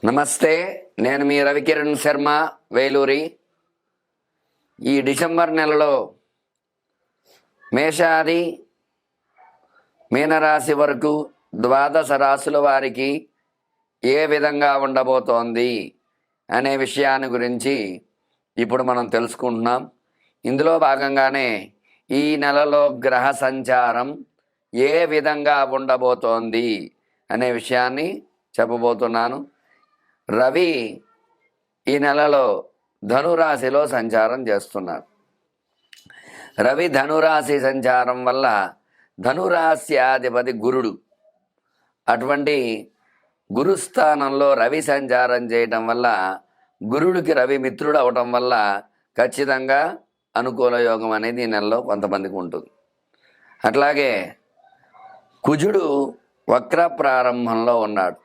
నమస్తే, నేను మీ రవికిరణ్ శర్మ వేలూరి. ఈ డిసెంబర్ నెలలో మేషాది మీనరాశి వరకు ద్వాదశ రాశుల వారికి ఏ విధంగా ఉండబోతోంది అనే విషయాన్ని గురించి ఇప్పుడు మనం తెలుసుకుంటున్నాం. ఇందులో భాగంగానే ఈ నెలలో గ్రహ సంచారం ఏ విధంగా ఉండబోతోంది అనే విషయాన్ని చెప్పబోతున్నాను. రవి ఈ నెలలో ధనురాశిలో సంచారం చేస్తున్నాడు. రవి ధనురాశి సంచారం వల్ల ధనురాశ్యాధిపతి గురుడు, అటువంటి గురుస్థానంలో రవి సంచారం చేయటం వల్ల గురుడికి రవి మిత్రుడు అవటం వల్ల ఖచ్చితంగా అనుకూల యోగం అనేది ఈ నెలలో కొంతమందికి ఉంటుంది. అట్లాగే కుజుడు వక్ర ప్రారంభంలో ఉన్నాడు.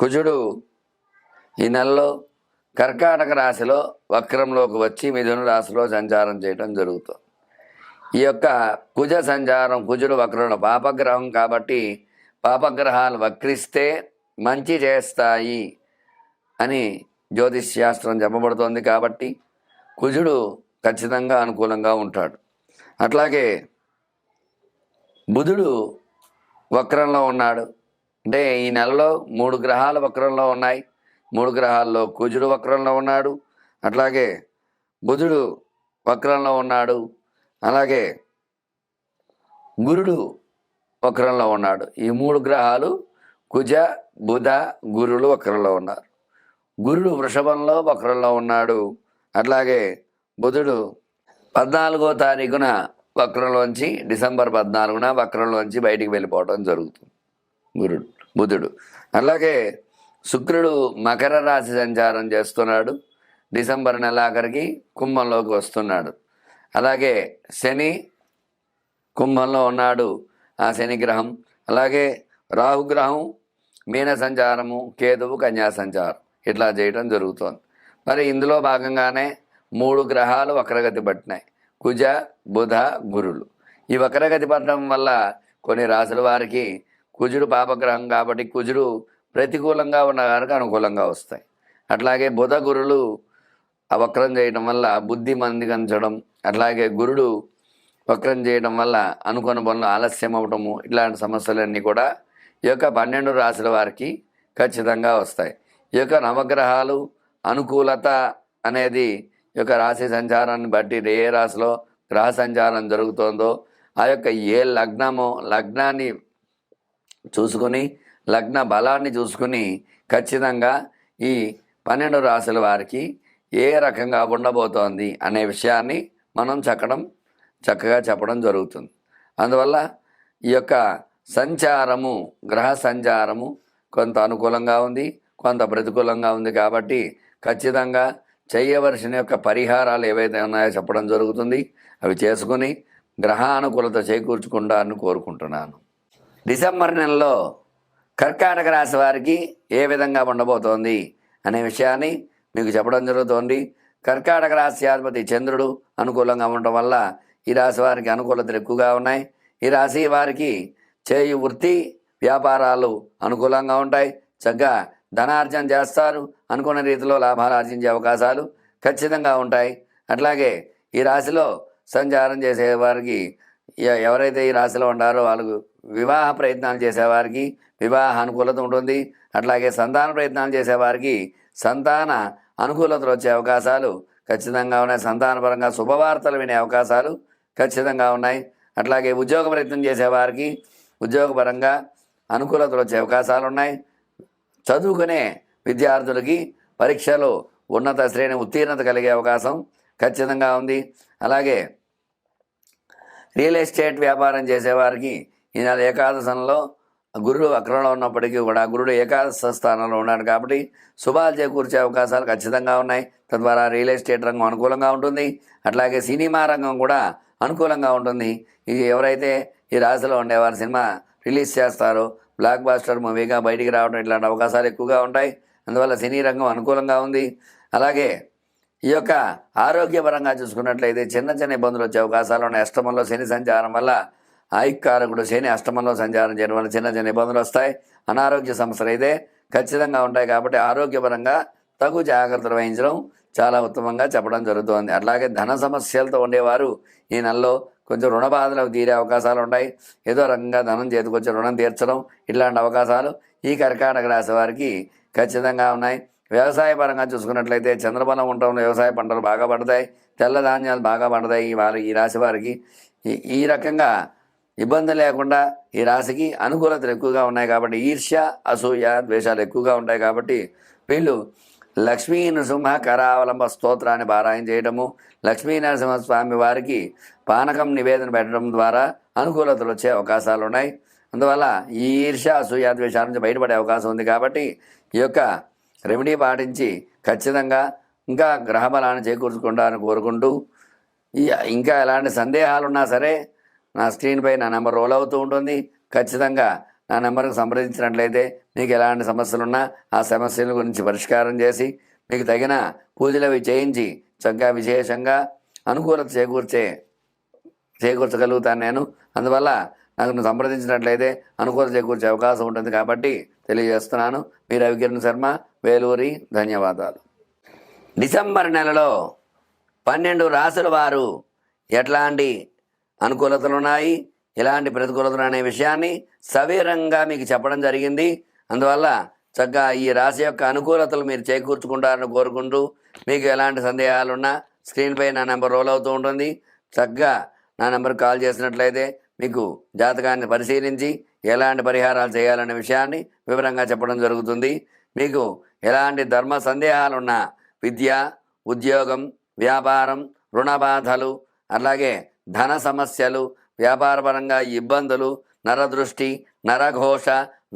కుజుడు ఈ నెలలో కర్కాటక రాశిలో వక్రంలోకి వచ్చి మిథున రాశిలో సంచారం చేయడం జరుగుతుంది. ఈ యొక్క కుజ సంచారం, కుజుడు వక్రంలో పాపగ్రహం కాబట్టి పాపగ్రహాలు వక్రిస్తే మంచి చేస్తాయి అని జ్యోతిష్ శాస్త్రం చెప్పబడుతోంది. కాబట్టి కుజుడు ఖచ్చితంగా అనుకూలంగా ఉంటాడు. అట్లాగే బుధుడు వక్రంలో ఉన్నాడు. అంటే ఈ నెలలో 3 గ్రహాలు వక్రంలో ఉన్నాయి. 3 గ్రహాల్లో కుజుడు వక్రంలో ఉన్నాడు, అట్లాగే బుధుడు వక్రంలో ఉన్నాడు, అలాగే గురుడు వక్రంలో ఉన్నాడు. ఈ 3 గ్రహాలు కుజ బుధ గురులు వక్రంలో ఉన్నారు. గురుడు వృషభంలో వక్రంలో ఉన్నాడు. అట్లాగే బుధుడు 14వ తారీఖున వక్రంలోంచి డిసెంబర్ 14న వక్రంలోంచి బయటికి వెళ్ళిపోవడం జరుగుతుంది బుధుడు. అలాగే శుక్రుడు మకర రాశి సంచారం చేస్తున్నాడు. డిసెంబర్ నెలాఖరికి కుంభంలోకి వస్తున్నాడు. అలాగే శని కుంభంలో ఉన్నాడు, ఆ శని గ్రహం. అలాగే రాహుగ్రహం మీన సంచారము, కేతువు కన్యా సంచారం ఇట్లా చేయడం జరుగుతోంది. మరి ఇందులో భాగంగానే 3 గ్రహాలు వక్రగతి పట్టినాయి, కుజ బుధ గురులు. ఈ వక్రగతి పట్టడం వల్ల కొన్ని రాశుల వారికి కుజుడు పాపగ్రహం కాబట్టి కుజుడు ప్రతికూలంగా ఉన్న వారికి అనుకూలంగా వస్తాయి. అట్లాగే బుధ గురులు వక్రం చేయడం వల్ల బుద్ధి మందించడం, అట్లాగే గురుడు వక్రం చేయడం వల్ల అనుకున్న పనులు ఆలస్యం అవటము, ఇట్లాంటి సమస్యలన్నీ కూడా ఈ యొక్క 12 రాశుల వారికి ఖచ్చితంగా వస్తాయి. ఈ యొక్క నవగ్రహాలు అనుకూలత అనేది ఈ యొక్క రాశి సంచారాన్ని బట్టి ఏ రాశిలో గ్రహ సంచారం జరుగుతుందో ఆ యొక్క ఏ లగ్నాన్ని చూసుకొని, లగ్న బలాన్ని చూసుకుని ఖచ్చితంగా ఈ 12 రాశుల వారికి ఏ రకంగా ఉండబోతోంది అనే విషయాన్ని మనం చక్కగా చెప్పడం జరుగుతుంది. అందువల్ల ఈ యొక్క సంచారము, గ్రహ సంచారము కొంత అనుకూలంగా ఉంది, కొంత ప్రతికూలంగా ఉంది. కాబట్టి ఖచ్చితంగా చేయవలసిన యొక్క పరిహారాలు ఏవైతే ఉన్నాయో చెప్పడం జరుగుతుంది. అవి చేసుకుని గ్రహానుకూలత చేకూర్చుకుంటారని కోరుకుంటున్నాను. డిసెంబర్ నెలలో కర్కాటక రాశి వారికి ఏ విధంగా ఉండబోతోంది అనే విషయాన్ని మీకు చెప్పడం జరుగుతోంది. కర్కాటక రాశ్యాధిపతి చంద్రుడు అనుకూలంగా ఉండటం వల్ల ఈ రాశి వారికి అనుకూలతలు ఎక్కువగా ఉన్నాయి. ఈ రాశి వారికి చేయు వృత్తి వ్యాపారాలు అనుకూలంగా ఉంటాయి. చక్కగా ధనార్జన చేస్తారు. అనుకున్న రీతిలో లాభాలు ఆర్జించే అవకాశాలు ఖచ్చితంగా ఉంటాయి. అట్లాగే ఈ రాశిలో సంచారం చేసేవారికి, ఎవరైతే ఈ రాశిలో ఉంటారో వాళ్ళకు వివాహ ప్రయత్నాలు చేసేవారికి వివాహ అనుకూలత ఉంటుంది. అట్లాగే సంతాన ప్రయత్నాలు చేసేవారికి సంతాన అనుకూలతలు వచ్చే అవకాశాలు ఖచ్చితంగా ఉన్నాయి. సంతానపరంగా శుభవార్తలు వినే అవకాశాలు ఖచ్చితంగా ఉన్నాయి. అట్లాగే ఉద్యోగ ప్రయత్నం చేసేవారికి ఉద్యోగపరంగా అనుకూలతలు వచ్చే అవకాశాలు ఉన్నాయి. చదువుకునే విద్యార్థులకి పరీక్షలో ఉన్నత శ్రేణి ఉత్తీర్ణత కలిగే అవకాశం ఖచ్చితంగా ఉంది. అలాగే రియల్ ఎస్టేట్ వ్యాపారం చేసేవారికి ఈ నెల ఏకాదశంలో గురుడు వక్రంలో ఉన్నప్పటికీ కూడా గురుడు ఏకాదశ స్థానంలో ఉన్నాడు కాబట్టి శుభాలు చేకూర్చే అవకాశాలు ఖచ్చితంగా ఉన్నాయి. తద్వారా రియల్ ఎస్టేట్ రంగం అనుకూలంగా ఉంటుంది. అట్లాగే సినిమా రంగం కూడా అనుకూలంగా ఉంటుంది. ఇది ఎవరైతే ఈ రాశిలో ఉండేవారు సినిమా రిలీజ్ చేస్తారో బ్లాక్ బాస్టర్ మూవీగా బయటికి రావడం ఇట్లాంటి అవకాశాలు ఎక్కువగా ఉంటాయి. అందువల్ల సినీ రంగం అనుకూలంగా ఉంది. అలాగే ఈ యొక్క ఆరోగ్యపరంగా చూసుకున్నట్లయితే చిన్న ఇబ్బందులు వచ్చే అవకాశాలు ఉన్నాయి. అష్టమంలో శని సంచారం వల్ల ఆయుక్కారకుడు శని అష్టమంలో సంచారం చేయడం వల్ల చిన్న ఇబ్బందులు వస్తాయి. అనారోగ్య సమస్యలు అయితే ఖచ్చితంగా ఉంటాయి. కాబట్టి ఆరోగ్యపరంగా తగు జాగ్రత్తలు వహించడం చాలా ఉత్తమంగా చెప్పడం జరుగుతుంది. అట్లాగే ధన సమస్యలతో ఉండేవారు ఈ నెలలో కొంచెం రుణ బాధలు తీరే అవకాశాలు ఉంటాయి. ఏదో రకంగా ధనం చేతికొచ్చి రుణం తీర్చడం ఇట్లాంటి అవకాశాలు ఈ కర్కాటక రాశి వారికి ఖచ్చితంగా ఉన్నాయి. వ్యవసాయ పరంగా చూసుకున్నట్లయితే చంద్రబలం ఉండటంలో వ్యవసాయ పంటలు బాగా పండుతాయి. తెల్ల ధాన్యాలు బాగా పండుతాయి. ఈ రాశి వారికి ఈ రకంగా ఇబ్బంది లేకుండా ఈ రాశికి అనుకూలతలు ఎక్కువగా ఉన్నాయి. కాబట్టి ఈర్ష్య, అసూయ, ద్వేషాలు ఎక్కువగా ఉంటాయి. కాబట్టి వీళ్ళు లక్ష్మీ నృసింహ కరావలంబ స్తోత్రాన్ని పారాయణ చేయడము, లక్ష్మీ నరసింహస్వామి వారికి పానకం నివేదన పెట్టడం ద్వారా అనుకూలతలు వచ్చే అవకాశాలు ఉన్నాయి. అందువల్ల ఈ ఈర్ష్య, అసూయ, ద్వేషాల నుంచి బయటపడే అవకాశం ఉంది. కాబట్టి ఈ యొక్క రెమెడీ పాటించి ఖచ్చితంగా ఇంకా గ్రహబలాన్ని చేకూర్చుకుంటారని కోరుకుంటూ, ఇంకా ఎలాంటి సందేహాలున్నా సరే నా స్క్రీన్పై నా నెంబర్ రోల్ అవుతూ ఉంటుంది. ఖచ్చితంగా నా నెంబర్కి సంప్రదించినట్లయితే మీకు ఎలాంటి సమస్యలున్నా ఆ సమస్యల గురించి పరిష్కారం చేసి మీకు తగిన పూజలు అవి చేయించి చక్కగా విశేషంగా అనుకూలత చేకూర్చగలుగుతాను నేను. అందువల్ల నాకు సంప్రదించినట్లయితే అనుకూలత చేకూర్చే అవకాశం ఉంటుంది. కాబట్టి తెలియజేస్తున్నాను. మీ రవికిరణ్ శర్మ, వేలూరి. ధన్యవాదాలు. డిసెంబర్ నెలలో 12 రాసుల వారు ఎట్లాంటి అనుకూలతలు ఉన్నాయి, ఎలాంటి ప్రతికూలతలు అనే విషయాన్ని సవివరంగా మీకు చెప్పడం జరిగింది. అందువల్ల చక్కగా ఈ రాశి యొక్క అనుకూలతలు మీరు చేకూర్చుకుంటారని కోరుకుంటూ, మీకు ఎలాంటి సందేహాలున్నా స్క్రీన్పై నా నెంబర్ రోల్ అవుతూ ఉంటుంది. చక్కగా నా నెంబర్కి కాల్ చేసినట్లయితే మీకు జాతకాన్ని పరిశీలించి ఎలాంటి పరిహారాలు చేయాలనే విషయాన్ని వివరంగా చెప్పడం జరుగుతుంది. మీకు ఎలాంటి ధర్మ సందేహాలున్నా విద్య, ఉద్యోగం, వ్యాపారం, రుణ బాధలు, అలాగే ధన సమస్యలు, వ్యాపారపరంగా ఇబ్బందులు, నరదృష్టి, నరఘోష,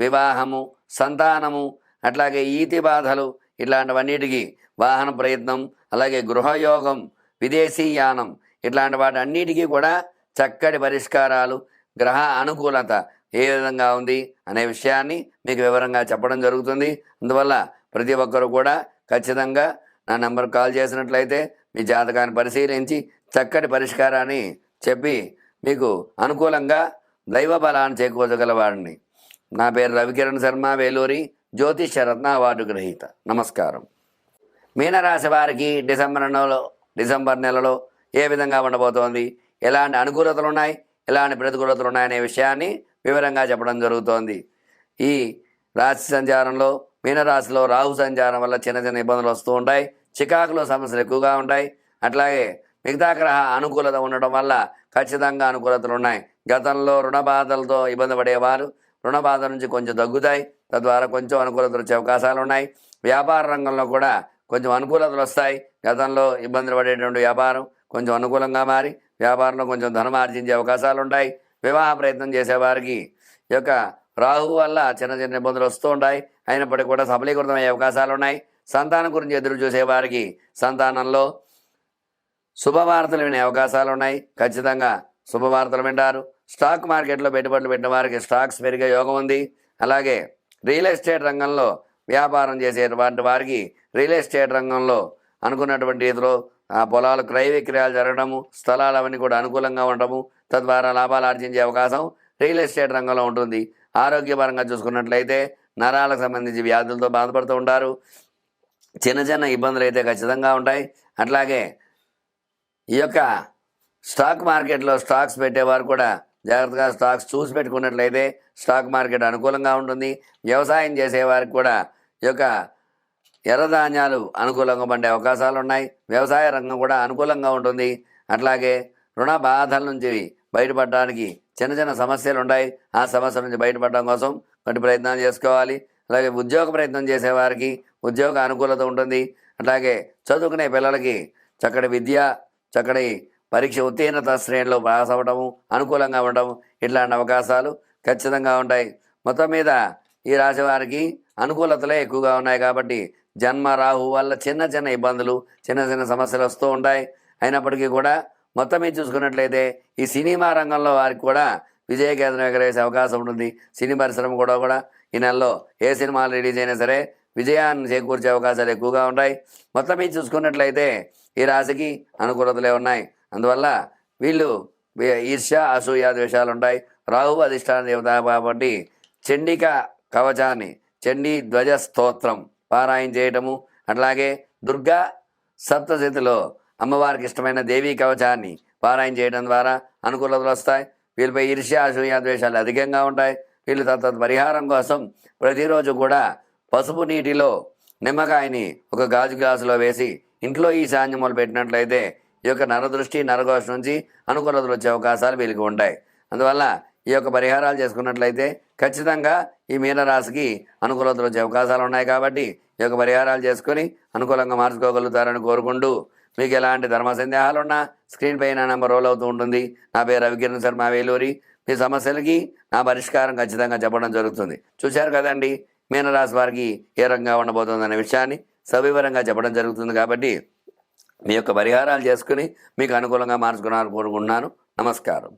వివాహము, సంతానము, అట్లాగే ఈతి బాధలు, ఇట్లాంటివన్నిటికీ వాహన ప్రయత్నం, అలాగే గృహయోగం, విదేశీయానం, ఇట్లాంటి వాటి అన్నిటికీ కూడా చక్కటి పరిష్కారాలు, గ్రహ అనుకూలత ఏ విధంగా ఉంది అనే విషయాన్ని మీకు వివరంగా చెప్పడం జరుగుతుంది. అందువల్ల ప్రతి ఒక్కరు కూడా ఖచ్చితంగా నా నెంబర్కి కాల్ చేసినట్లయితే మీ జాతకాన్ని పరిశీలించి చక్కటి పరిష్కారాన్ని చెప్పి మీకు అనుకూలంగా దైవ బలాన్ని చేకూర్చగలవాడిని. నా పేరు రవికిరణ్ శర్మ, వేలూరి, జ్యోతిష్య రత్న అవార్డు గ్రహీత. నమస్కారం. మీనరాశి వారికి డిసెంబర్ నెలలో ఏ విధంగా ఉండబోతోంది, ఎలాంటి అనుకూలతలు ఉన్నాయి, ఎలాంటి ప్రతికూలతలు ఉన్నాయనే విషయాన్ని వివరంగా చెప్పడం జరుగుతోంది. ఈ రాశి సంచారంలో మీనరాశిలో రాహు సంచారం వల్ల చిన్న చిన్న ఇబ్బందులు వస్తూ ఉంటాయి. చికాకులో సమస్యలు ఎక్కువగా ఉంటాయి. అట్లాగే మిగతా గ్రహ అనుకూలత ఉండటం వల్ల ఖచ్చితంగా అనుకూలతలు ఉన్నాయి. గతంలో రుణ బాధలతో ఇబ్బంది పడేవారు రుణ బాధ నుంచి కొంచెం తగ్గుతాయి. తద్వారా కొంచెం అనుకూలతలు వచ్చే అవకాశాలు ఉన్నాయి. వ్యాపార రంగంలో కూడా కొంచెం అనుకూలతలు వస్తాయి. గతంలో ఇబ్బందులు పడేటువంటి వ్యాపారం కొంచెం అనుకూలంగా మారి వ్యాపారంలో కొంచెం ధనం ఆర్జించే అవకాశాలు ఉంటాయి. వివాహ ప్రయత్నం చేసేవారికి ఈ యొక్క రాహు వల్ల చిన్న చిన్న ఇబ్బందులు వస్తూ ఉంటాయి. అయినప్పటికీ కూడా సఫలీకృతమయ్యే అవకాశాలు ఉన్నాయి. సంతానం గురించి ఎదురు చూసేవారికి సంతానంలో శుభవార్తలు వినే అవకాశాలు ఉన్నాయి. ఖచ్చితంగా శుభవార్తలు వింటారు. స్టాక్ మార్కెట్లో పెట్టుబడులు పెట్టిన వారికి స్టాక్స్ పెరిగే యోగం ఉంది. అలాగే రియల్ ఎస్టేట్ రంగంలో వ్యాపారం చేసేటువంటి వారికి రియల్ ఎస్టేట్ రంగంలో అనుకున్నటువంటి రీతిలో ఆ పొలాలు క్రయ విక్రయాలు జరగడము, స్థలాలు అవన్నీ కూడా అనుకూలంగా ఉండటము, తద్వారా లాభాలు ఆర్జించే అవకాశం రియల్ ఎస్టేట్ రంగంలో ఉంటుంది. ఆరోగ్యపరంగా చూసుకున్నట్లయితే నరాలకు సంబంధించి వ్యాధులతో బాధపడుతూ ఉంటారు. చిన్న చిన్న ఇబ్బందులు అయితే ఖచ్చితంగా ఉంటాయి. అట్లాగే ఈ యొక్క స్టాక్ మార్కెట్లో స్టాక్స్ పెట్టేవారు కూడా జాగ్రత్తగా స్టాక్స్ చూసి పెట్టుకున్నట్లయితే స్టాక్ మార్కెట్ అనుకూలంగా ఉంటుంది. వ్యవసాయం చేసేవారికి కూడా ఈ యొక్క ఎర్రధాన్యాలు అనుకూలంగా పండే అవకాశాలు ఉన్నాయి. వ్యవసాయ రంగం కూడా అనుకూలంగా ఉంటుంది. అట్లాగే రుణ బాధల నుంచి బయటపడడానికి చిన్న చిన్న సమస్యలు ఉన్నాయి. ఆ సమస్యల నుంచి బయటపడడం కోసం కొన్ని ప్రయత్నాలు చేసుకోవాలి. అలాగే ఉద్యోగ ప్రయత్నం చేసేవారికి ఉద్యోగ అనుకూలత ఉంటుంది. అట్లాగే చదువుకునే పిల్లలకి చక్కటి విద్య, చక్కటి పరీక్ష ఉత్తీర్ణత శ్రేణిలో పాస్ అవ్వడము, అనుకూలంగా ఉండడం, ఇట్లాంటి అవకాశాలు ఖచ్చితంగా ఉంటాయి. మొత్తం మీద ఈ రాశి వారికి అనుకూలతలే ఎక్కువగా ఉన్నాయి. కాబట్టి జన్మ రాహు వల్ల చిన్న చిన్న ఇబ్బందులు, చిన్న చిన్న సమస్యలు వస్తూ ఉంటాయి. అయినప్పటికీ కూడా మొత్తం మీద చూసుకున్నట్లయితే ఈ సినిమా రంగంలో వారికి కూడా విజయకేతనం ఎగరేసే అవకాశం ఉంటుంది. సినీ పరిశ్రమ కూడా ఈ నెలలో ఏ సినిమాలు రిలీజ్ అయినా సరే విజయాన్ని చేకూర్చే అవకాశాలు ఎక్కువగా ఉంటాయి. మొత్తం మీద చూసుకున్నట్లయితే ఈ రాశికి అనుకూలతలే ఉన్నాయి. అందువల్ల వీళ్ళు ఈర్ష్య, అసూయ, ద్వేషాలు ఉంటాయి. రాహు అధిష్టాన దేవత కాబట్టి చండిక కవచాన్ని చండీ ధ్వజ స్తోత్రం పారాయణ చేయటము, అట్లాగే దుర్గా సప్తశతిలో అమ్మవారికి ఇష్టమైన దేవీ కవచాన్ని పారాయణ చేయడం ద్వారా అనుకూలతలు వస్తాయి. వీళ్ళపై ఈర్ష్య అసూయ ద్వేషాలు అధికంగా ఉంటాయి. వీళ్ళు తత్త పరిహారం కోసం ప్రతిరోజు కూడా పసుపు నీటిలో నిమ్మకాయని ఒక గాజు గ్లాసులో వేసి ఇంట్లో ఈశాన్యములు పెట్టినట్లయితే ఈ యొక్క నరదృష్టి నరఘోష నుంచి అనుకూలతలు వచ్చే అవకాశాలు వీళ్ళకి ఉంటాయి. అందువల్ల ఈ యొక్క పరిహారాలు చేసుకున్నట్లయితే ఖచ్చితంగా ఈ మీనరాశికి అనుకూలతలు వచ్చే అవకాశాలు ఉన్నాయి. కాబట్టి ఈ యొక్క పరిహారాలు చేసుకొని అనుకూలంగా మార్చుకోగలుగుతారని కోరుకుంటూ, మీకు ఎలాంటి ధర్మ సందేహాలు ఉన్నా స్క్రీన్ పైన నెంబర్ రోల్ అవుతూ ఉంటుంది. నా పేరు రవికిరణ్ శర్మ వేలూరి. మీ సమస్యలకి నా పరిష్కారం ఖచ్చితంగా చెప్పడం జరుగుతుంది. చూశారు కదండి, మీనరాశి వారికి ఏ రకంగా ఉండబోతుందనే విషయాన్ని సవివరంగా చెప్పడం జరుగుతుంది. కాబట్టి మీ యొక్క పరిహారాలు చేసుకుని మీకు అనుకూలంగా మార్చుకున్నారని కోరుకుంటున్నాను. నమస్కారం.